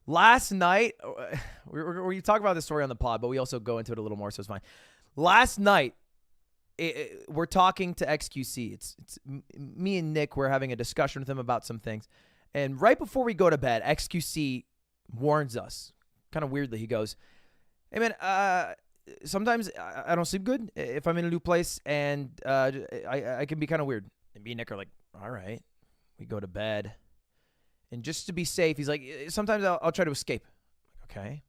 Last night, we talk about this story on the pod, but we also go into it a little more, so it's fine. Last night, we're talking to XQC. It's me and Nick. We're having a discussion with him about some things. And right before we go to bed, XQC warns us, kind of weirdly. He goes, hey, man, sometimes I don't sleep good if I'm in a new place, and I can be kind of weird. And me and Nick are like, all right. We go to bed. And just to be safe, he's like, sometimes I'll try to escape. Okay.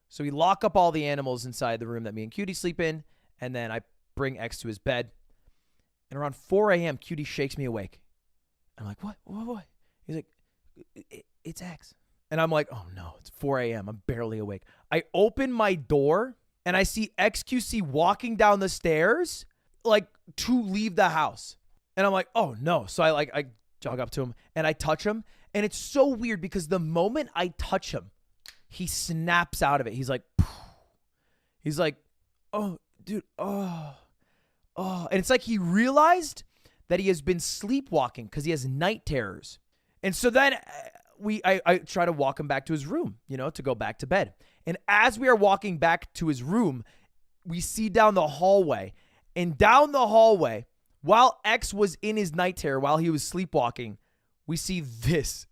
So we lock up all the animals inside the room that me and Cutie sleep in, and then I bring X to his bed. And around 4 a.m., Cutie shakes me awake. I'm like, what? He's like, it's X. And I'm like, oh no, it's 4 a.m. I'm barely awake. I open my door, and I see XQC walking down the stairs, like, to leave the house. And I'm like, oh no. So I jog up to him, and I touch him. And it's so weird because the moment I touch him, he snaps out of it. He's like, poof. He's like, oh, dude, oh. And it's like he realized that he has been sleepwalking because he has night terrors. And so then I try to walk him back to his room, to go back to bed. And as we are walking back to his room, we see down the hallway. And down the hallway, while X was in his night terror, while he was sleepwalking, we see this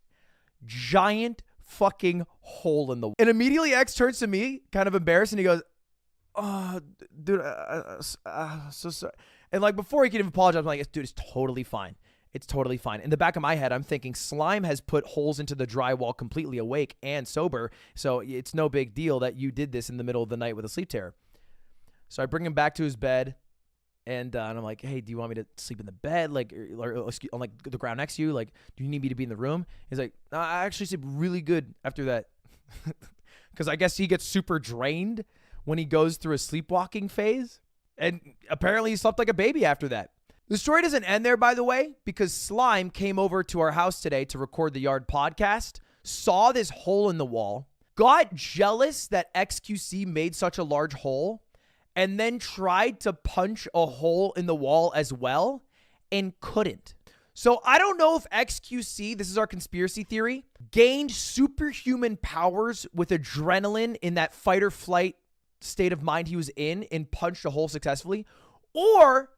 giant fucking hole in the wall. And immediately X turns to me, kind of embarrassed, and he goes, oh, dude, so sorry. And like before he could even apologize, I'm like, dude, it's totally fine. It's totally fine. In the back of my head, I'm thinking slime has put holes into the drywall completely awake and sober, so it's no big deal that you did this in the middle of the night with a sleep terror. So I bring him back to his bed. And I'm like, hey, do you want me to sleep in the bed, or on like the ground next to you? Like, do you need me to be in the room? He's like, no, I actually sleep really good after that, because I guess he gets super drained when he goes through a sleepwalking phase, and apparently he slept like a baby after that. The story doesn't end there, by the way, because Slime came over to our house today to record the Yard podcast, saw this hole in the wall, got jealous that XQC made such a large hole, and then tried to punch a hole in the wall as well and couldn't. So I don't know if XQC, this is our conspiracy theory, gained superhuman powers with adrenaline in that fight or flight state of mind he was in and punched a hole successfully, or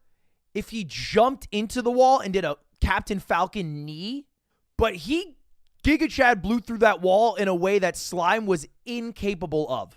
if he jumped into the wall and did a Captain Falcon knee, but he Giga Chad blew through that wall in a way that Slime was incapable of.